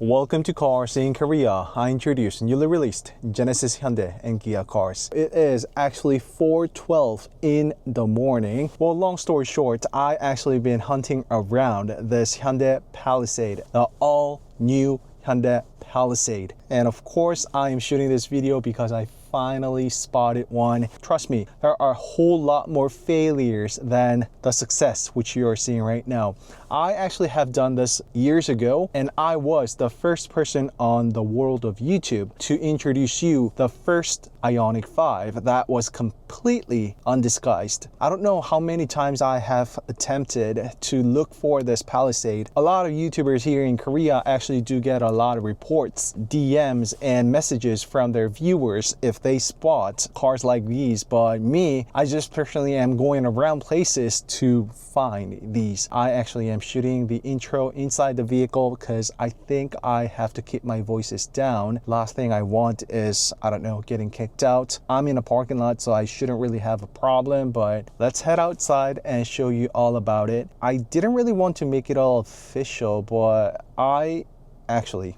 Welcome to CarSceneKorea. I introduce newly released Genesis Hyundai and Kia cars. It is actually 4:12 in the morning. Well, long story short, I actually been hunting around this Hyundai Palisade, the all-new Hyundai Palisade. And of course, I am shooting this video because I finally spotted one. Trust me, there are a whole lot more failures than the success which you are seeing right now. I actually have done this years ago, and I was the first person on the world of YouTube to introduce you the first Ioniq 5 that was completely undisguised. I don't know how many times I have attempted to look for this Palisade. A lot of YouTubers here in Korea actually do get a lot of reports, DMs, and messages from their viewers if they spot cars like these, but me, I just personally am going around places to find these. I actually am shooting the intro inside the vehicle because I think I have to keep my voices down. Last thing I want is, I don't know, getting kicked out. I'm in a parking lot, so I shouldn't really have a problem, but let's head outside and show you all about it. I didn't really want to make it all official, but I actually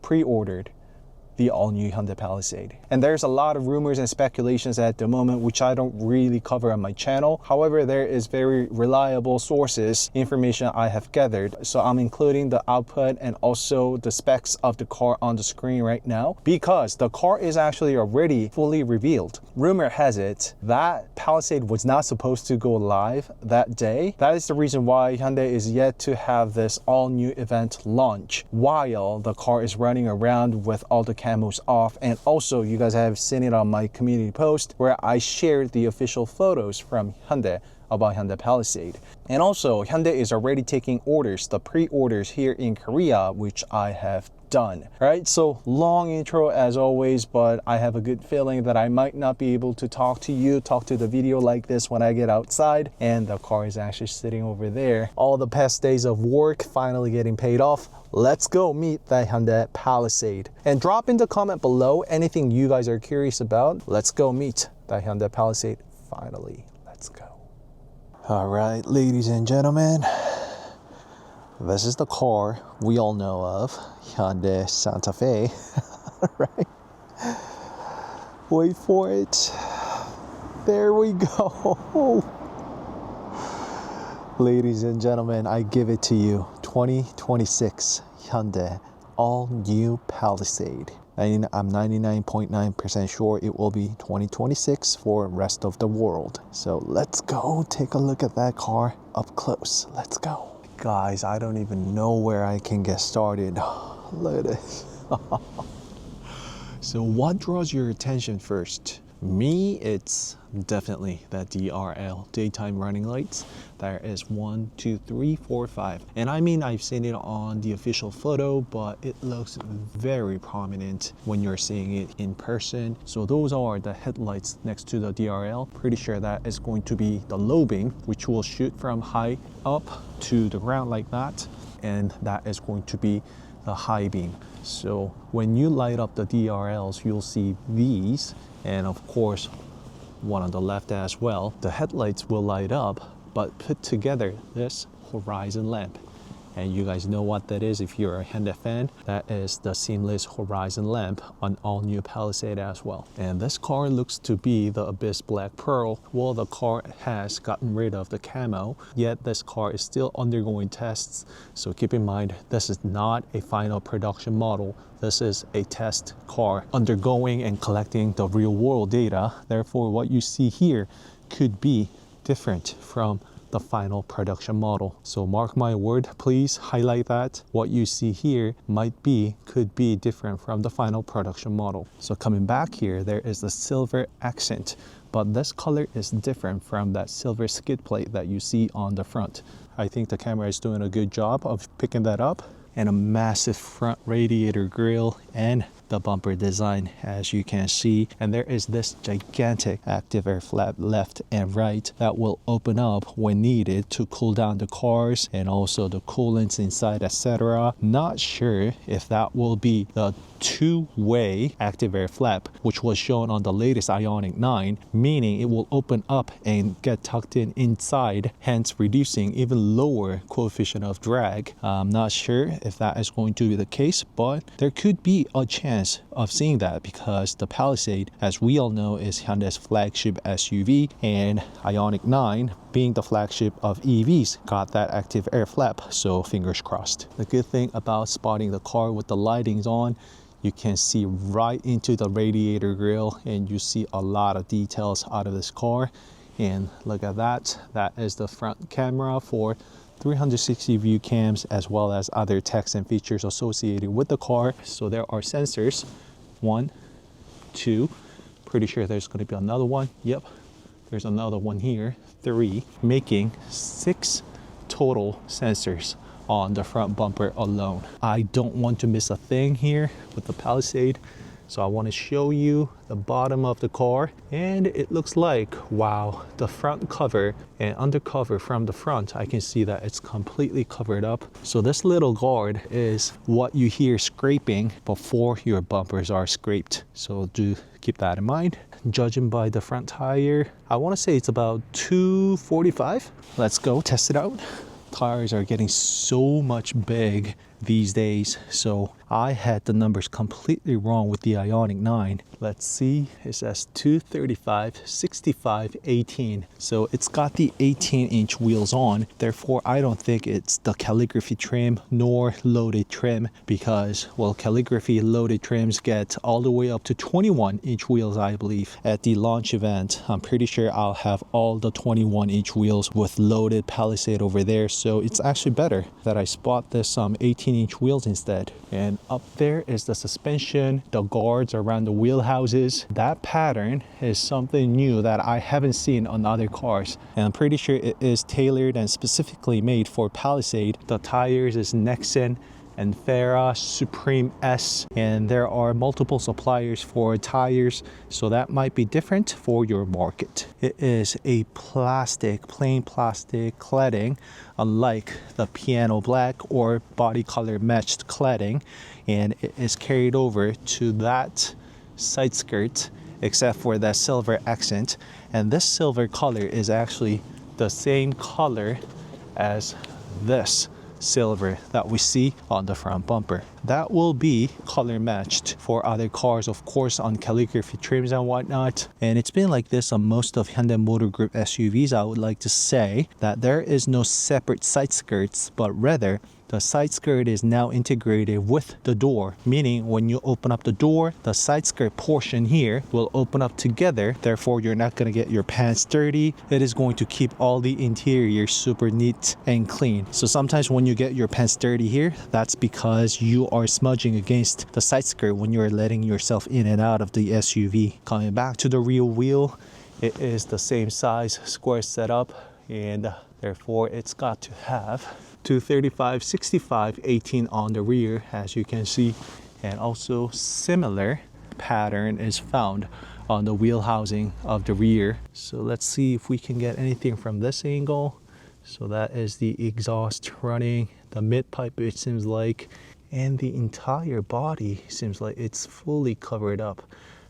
pre-ordered the all-new Hyundai Palisade. And there's a lot of rumors and speculations at the moment which I don't really cover on my channel. However, there is very reliable sources, information I have gathered. So I'm including the output and also the specs of the car on the screen right now because the car is actually already fully revealed. Rumor has it that Palisade was not supposed to go live that day. That is the reason why Hyundai is yet to have this all-new event launch while the car is running around with all the camos off. And also you guys have seen it on my community post where I shared the official photos from Hyundai about Hyundai Palisade. And also Hyundai is already taking orders, the pre-orders here in Korea, which I have done. All right, so long intro as always, but I have a good feeling that I might not be able to talk to the video like this when I get outside. And the car is actually sitting over there. All the past days of work finally getting paid off. Let's go meet the Hyundai Palisade. And drop in the comment below anything you guys are curious about. Let's go meet the Hyundai Palisade finally. Let's go. All right, ladies and gentlemen, this is the car we all know of, Hyundai Santa Fe. Right? Wait for it. There we go. Ladies and gentlemen, I give it to you. 2026 Hyundai all-new Palisade. I'm 99.9% sure it will be 2026 for the rest of the world. So let's go take a look at that car up close. Let's go. Guys, I don't even know where I can get started. Look at this. So what draws your attention first? Me, it's definitely that DRL, daytime running lights. There is 1, 2, 3, 4, 5. And I mean, I've seen it on the official photo, but it looks very prominent when you're seeing it in person. So those are the headlights next to the DRL. Pretty sure that is going to be the low beam, which will shoot from high up to the ground like that. And that is going to be the high beam. So when you light up the DRLs, you'll see these, and of course one on the left as well. The headlights will light up, but put together this horizon lamp. And you guys know what that is if you're a Hyundai fan. That is the seamless horizon lamp on all-new Palisade as well. And this car looks to be the Abyss Black Pearl. Well, the car has gotten rid of the camo, yet this car is still undergoing tests. So keep in mind, this is not a final production model. This is a test car undergoing and collecting the real world data. Therefore, what you see here could be different from the final production model. So mark my word, please highlight that. What you see here could be different from the final production model. So coming back here, there is the silver accent, but this color is different from that silver skid plate that you see on the front. I think the camera is doing a good job of picking that up. And a massive front radiator grille and the bumper design, as you can see. And there is this gigantic active air flap left and right that will open up when needed to cool down the cars and also the coolants inside, etc. Not sure if that will be the two-way active air flap, which was shown on the latest Ioniq 9, meaning it will open up and get tucked in inside, hence reducing even lower coefficient of drag. I'm not sure if that is going to be the case, but there could be a chance of seeing that because the Palisade, as we all know, is Hyundai's flagship SUV, and Ioniq 9 being the flagship of EVs got that active air flap, so fingers crossed. The good thing about spotting the car with the lightings on, you can see right into the radiator grille and you see a lot of details out of this car. And look at that, that is the front camera for 360 view cams, as well as other text and features associated with the car. So there are sensors, 1, 2, pretty sure there's going to be another one. Yep, there's another one here, 3, making 6 total sensors on the front bumper alone. I don't want to miss a thing here with the Palisade, so I want to show you the bottom of the car, and it looks like, wow, the front cover and undercover from the front, I can see that it's completely covered up. So this little guard is what you hear scraping before your bumpers are scraped, so do keep that in mind. Judging by the front tire, I want to say it's about 245. Let's go test it out. Tires are getting so much big these days, so I had the numbers completely wrong with the Ioniq 9. Let's see, it says 235, 65, 18. So it's got the 18-inch wheels on, therefore I don't think it's the calligraphy trim nor loaded trim, because, well, calligraphy loaded trims get all the way up to 21-inch wheels, I believe. At the launch event, I'm pretty sure I'll have all the 21-inch wheels with loaded Palisade over there, so it's actually better that I spot this 18-inch wheels instead. And up there is the suspension, the guards around the wheel houses. That pattern is something new that I haven't seen on other cars, and I'm pretty sure it is tailored and specifically made for Palisade. The tires is Nexen and Farah, Supreme S, and there are multiple suppliers for tires, so that might be different for your market. It is a plastic, plain plastic cladding, unlike the piano black or body color matched cladding, and it is carried over to that side skirt except for that silver accent, and this silver color is actually the same color as this silver that we see on the front bumper. That will be color matched for other cars, of course, on calligraphy trims and whatnot. And it's been like this on most of Hyundai Motor Group SUVs. I would like to say that there is no separate side skirts, but rather the side skirt is now integrated with the door, meaning when you open up the door, the side skirt portion here will open up together. Therefore, you're not going to get your pants dirty. It is going to keep all the interior super neat and clean. So sometimes when you get your pants dirty here, that's because you are smudging against the side skirt when you're letting yourself in and out of the SUV. Coming back to the rear wheel, it is the same size square setup, and therefore it's got to have 235, 65, 18 on the rear, as you can see, and also similar pattern is found on the wheel housing of the rear. So let's see if we can get anything from this angle. So that is the exhaust running, the mid pipe it seems like, and the entire body seems like it's fully covered up.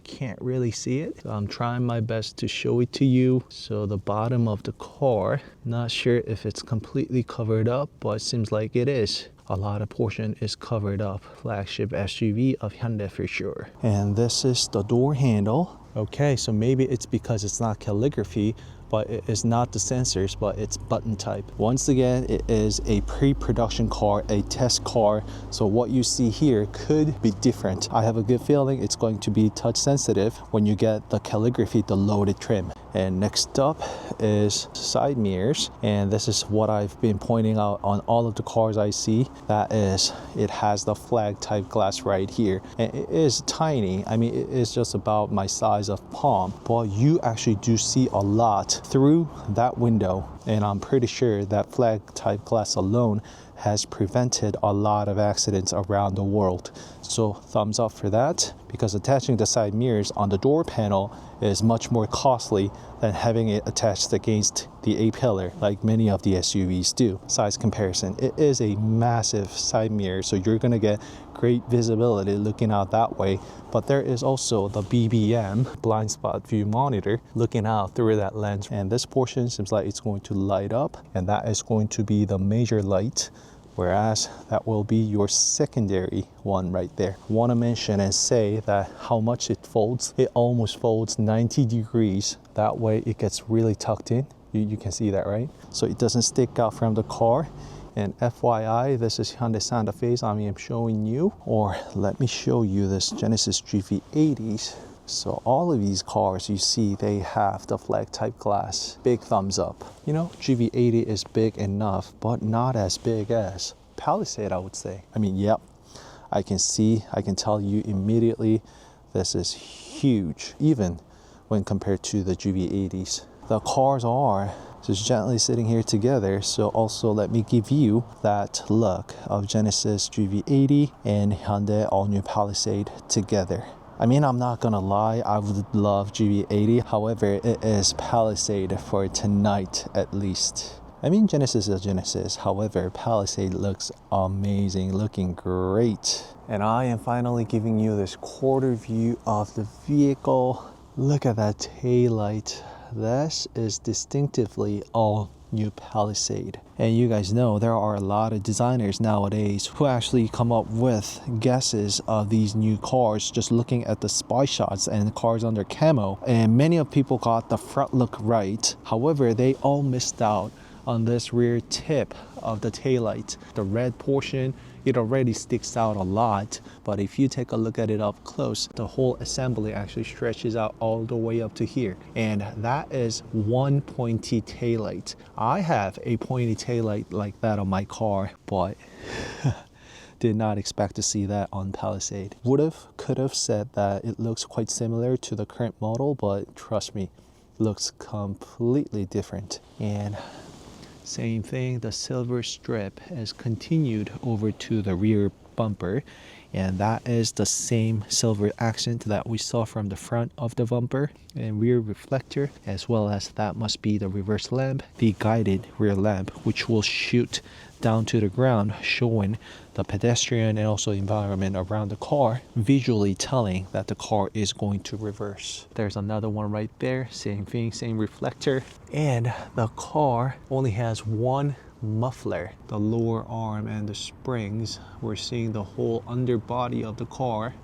Can't really see it, so I'm trying my best to show it to you. So the bottom of the car, not sure if it's completely covered up, but it seems like it is. A lot of portion is covered up. Flagship SUV of Hyundai for sure. And this is the door handle. Okay, so maybe it's because it's not calligraphy, but it is not the sensors, but it's button type. Once again, it is a pre-production car, a test car, so what you see here could be different. I have a good feeling it's going to be touch sensitive when you get the calligraphy, the loaded trim. And next up is side mirrors, and this is what I've been pointing out on all of the cars I see. That is, it has the flag type glass right here, and it is tiny. I mean, it is just about my size of palm, but you actually do see a lot through that window, and I'm pretty sure that flag type glass alone has prevented a lot of accidents around the world. So thumbs up for that, because attaching the side mirrors on the door panel is much more costly than having it attached against the A-pillar like many of the SUVs do. Size comparison, it is a massive side mirror, so you're gonna get great visibility looking out that way, but there is also the BBM, blind spot view monitor, looking out through that lens, and this portion seems like it's going to light up, and that is going to be the major light, whereas that will be your secondary one right there. Want to mention and say that how much it folds. It almost folds 90 degrees. That way it gets really tucked in. You can see that, right? So it doesn't stick out from the car. And FYI, this is Hyundai Santa Fe's I am showing you, or let me show you this Genesis GV80s. So all of these cars you see, they have the flag type glass. Big thumbs up. You know, GV80 is big enough, but not as big as Palisade, I would say. I mean, yep, I can tell you immediately, this is huge, even when compared to the GV80s. The cars are just gently sitting here together. So also let me give you that look of Genesis GV80 and Hyundai All-new Palisade together. I mean, I'm not gonna lie, I would love GV80. However, it is Palisade for tonight at least. I mean, Genesis is Genesis. However, Palisade looks amazing, looking great. And I am finally giving you this quarter view of the vehicle. Look at that taillight. This is distinctively All-new Palisade. And you guys know there are a lot of designers nowadays who actually come up with guesses of these new cars just looking at the spy shots and the cars under camo. And many of people got the front look right. However, they all missed out on this rear tip of the taillight. The red portion, it already sticks out a lot, but if you take a look at it up close, the whole assembly actually stretches out all the way up to here, and that is one pointy taillight. I have a pointy taillight like that on my car, but did not expect to see that on Palisade. Could have said that it looks quite similar to the current model, but trust me, looks completely different. And same thing, the silver strip is continued over to the rear bumper, and that is the same silver accent that we saw from the front of the bumper and rear reflector, as well as that must be the reverse lamp, the guided rear lamp, which will shoot down to the ground, showing the pedestrian and also environment around the car, visually telling that the car is going to reverse. There's another one right there, same thing, same reflector. And the car only has one muffler, the lower arm and the springs. We're seeing the whole underbody of the car.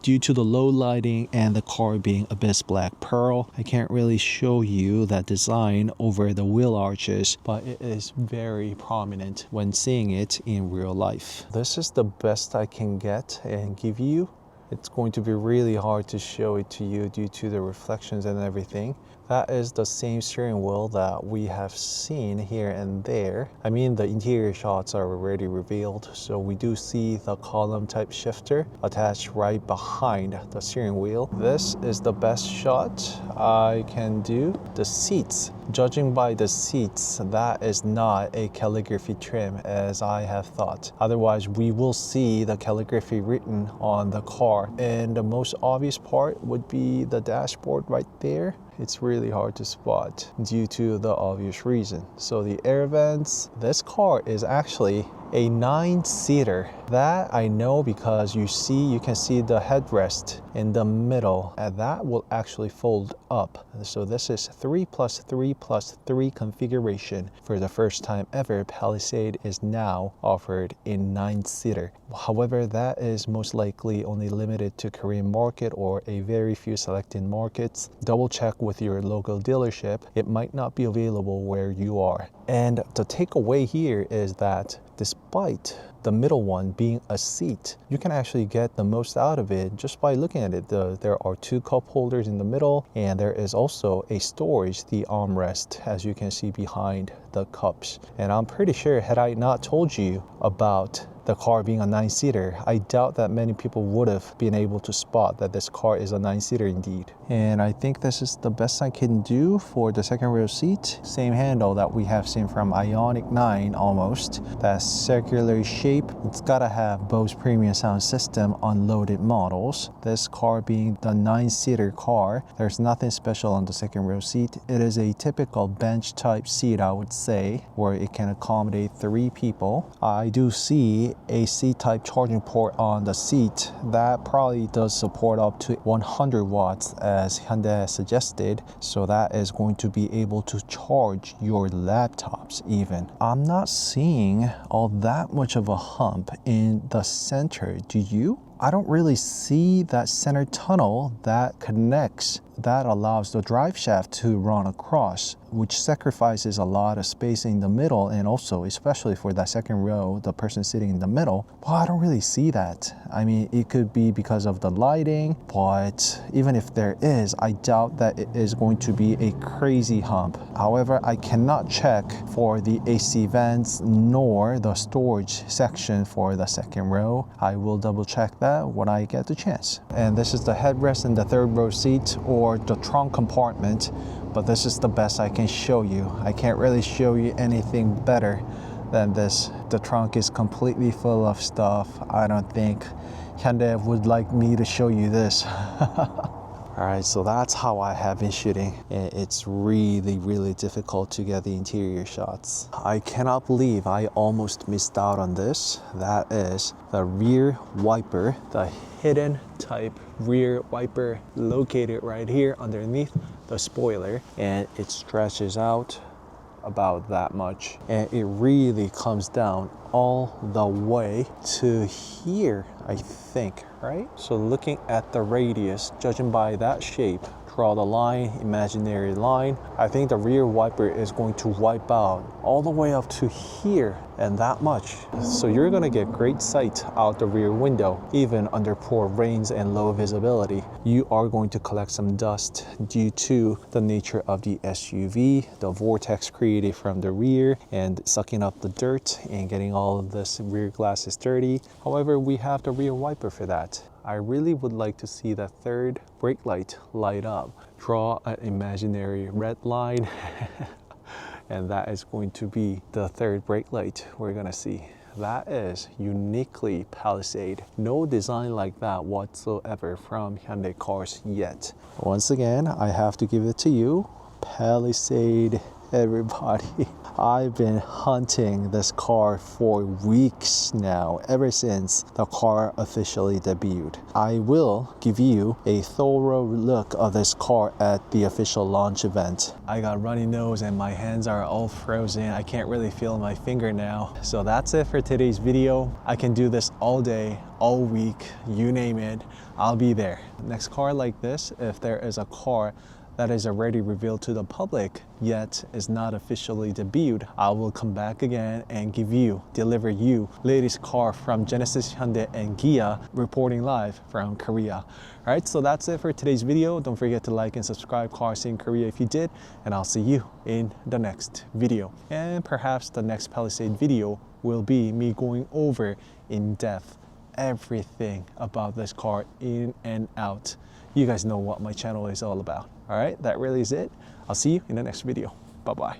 Due to the low lighting and the car being Abyss Black Pearl, I can't really show you that design over the wheel arches, but it is very prominent when seeing it in real life. This is the best I can get and give you. It's going to be really hard to show it to you due to the reflections and everything. That is the same steering wheel that we have seen here and there. I mean, the interior shots are already revealed, so we do see the column type shifter attached right behind the steering wheel. This is the best shot I can do. The seats, judging by the seats, that is not a calligraphy trim as I have thought. Otherwise, we will see the calligraphy written on the car. And the most obvious part would be the dashboard right there. It's really hard to spot due to the obvious reason. So the air vents, this car is actually a 9-seater. That I know because you can see the headrest in the middle, and that will actually fold up. So this is 3+3+3 configuration. For the first time ever, Palisade is now offered in 9-seater. However, that is most likely only limited to Korean market or a very few selected markets. Double check with your local dealership. It might not be available where you are. And the takeaway here is that despite the middle one being a seat, you can actually get the most out of it just by looking at it. There are 2 cup holders in the middle, and there is also a storage, the armrest, as you can see behind the cups. And I'm pretty sure, had I not told you about the car being a 9-seater, I doubt that many people would have been able to spot that this car is a 9-seater indeed. And I think this is the best I can do for the second row seat. Same handle that we have seen from Ioniq 9 almost. That circular shape. It's gotta have Bose premium sound system on loaded models. This car being the 9-seater car, there's nothing special on the second row seat. It is a typical bench type seat, I would say, where it can accommodate 3 people. I do see a C-type charging port on the seat. That probably does support up to 100 watts as Hyundai has suggested, so that is going to be able to charge your laptops even. I'm not seeing all that much of a hump in the center, do you? I don't really see that center tunnel that connects, that allows the drive shaft to run across, which sacrifices a lot of space in the middle, and also especially for that second row, the person sitting in the middle. Well, I don't really see that. I mean, it could be because of the lighting, but even if there is, I doubt that it is going to be a crazy hump. However, I cannot check for the AC vents nor the storage section for the second row. I will double check that when I get the chance. And this is the headrest in the third row seat, or the trunk compartment, but this is the best I can show you. I can't really show you anything better than this. The trunk is completely full of stuff. I don't think Hyundai would like me to show you this. Alright, so that's how I have been shooting. It's really difficult to get the interior shots. I cannot believe I almost missed out on this. That is the rear wiper, the hidden type rear wiper located right here underneath the spoiler, and it stretches out about that much, and it really comes down all the way to here, I think, right? So looking at the radius, judging by that shape, draw the line, imaginary line, I think the rear wiper is going to wipe out all the way up to here, and that much. So you're gonna get great sight out the rear window, even under poor rains and low visibility. You are going to collect some dust due to the nature of the SUV, the vortex created from the rear and sucking up the dirt and getting all of this rear glasses dirty. However, we have the rear wiper for that. I really would like to see that third brake light light up. Draw an imaginary red line and that is going to be the third brake light we're gonna see. That is uniquely Palisade. No design like that whatsoever from Hyundai cars yet. Once again, I have to give it to you. Palisade, everybody. I've been hunting this car for weeks now, ever since the car officially debuted. I will give you a thorough look of this car at the official launch event. I got runny nose and my hands are all frozen. I can't really feel my finger now. So that's it for today's video. I can do this all day, all week, you name it, I'll be there. Next car like this, if there is a car that is already revealed to the public, yet is not officially debuted, I will come back again and deliver you latest car from Genesis Hyundai and Kia, reporting live from Korea. All right, so that's it for today's video. Don't forget to like and subscribe CarSceneKorea if you did, and I'll see you in the next video. And perhaps the next Palisade video will be me going over in depth everything about this car in and out. You guys know what my channel is all about. All right, that really is it. I'll see you in the next video. Bye-bye.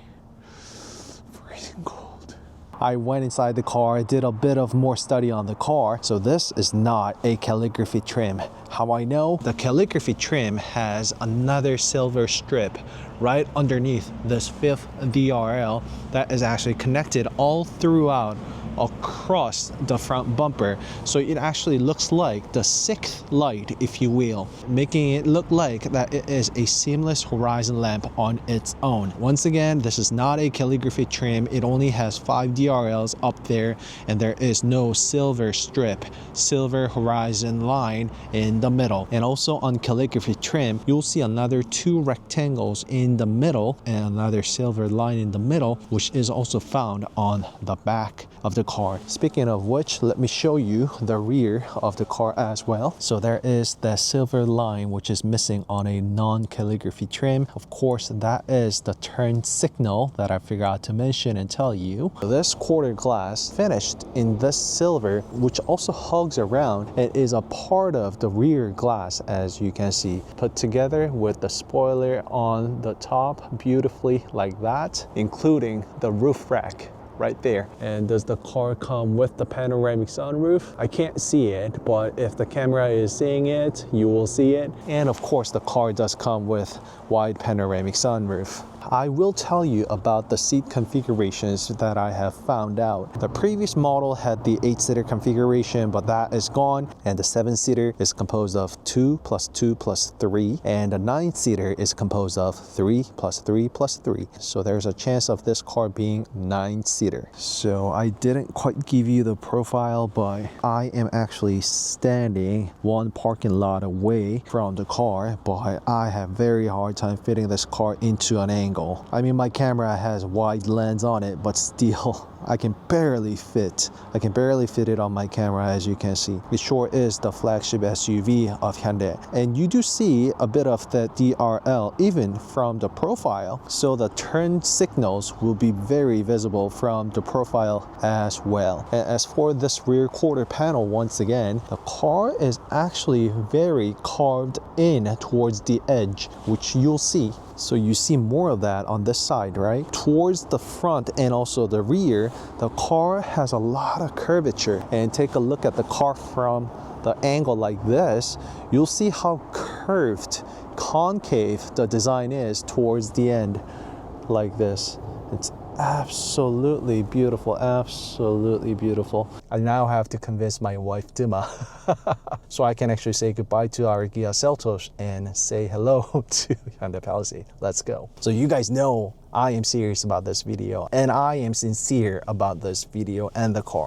Freezing cold. I went inside the car, did a bit of more study on the car. So this is not a calligraphy trim. How I know? The calligraphy trim has another silver strip right underneath this 5th DRL that is actually connected all throughout across the front bumper, so it actually looks like the 6th light, if you will, making it look like that it is a seamless horizon lamp on its own. Once again, this is not a calligraphy trim. It only has 5 DRLs up there, and there is no silver strip, silver horizon line in the middle. And also on calligraphy trim, you'll see another 2 rectangles in the middle and another silver line in the middle, which is also found on the back of the car. Speaking of which, let me show you the rear of the car as well. So there is the silver line which is missing on a non-calligraphy trim. Of course, that is the turn signal that I forgot to mention and tell you. This quarter glass finished in this silver, which also hugs around. It is a part of the rear glass, as you can see, put together with the spoiler on the top beautifully like that, including the roof rack right there. And does the car come with the panoramic sunroof? I can't see it, but if the camera is seeing it, you will see it. And of course, the car does come with wide panoramic sunroof. I will tell you about the seat configurations that I have found out. The previous model had the 8-seater configuration, but that is gone, and the 7-seater is composed of 2 + 2 + 3, and the 9-seater is composed of 3 + 3 + 3. So there's a chance of this car being 9-seater. So I didn't quite give you the profile, but I am actually standing one parking lot away from the car, but I have very hard time fitting this car into an angle. I mean, my camera has wide lens on it, but still, I can barely fit it on my camera, as you can see. It sure is the flagship SUV of Hyundai. And you do see a bit of the DRL even from the profile. So the turn signals will be very visible from the profile as well. And as for this rear quarter panel, once again, the car is actually very carved in towards the edge, which you'll see. So you see more of that on this side, right? Towards the front and also the rear, the car has a lot of curvature. And take a look at the car from the angle like this, you'll see how curved, concave the design is towards the end like this. It's absolutely beautiful, absolutely beautiful. I now have to convince my wife Dima so I can actually say goodbye to our Kia Seltos and say hello to Hyundai Palisade. Let's go. So you guys know I am serious about this video, and I am sincere about this video and the car.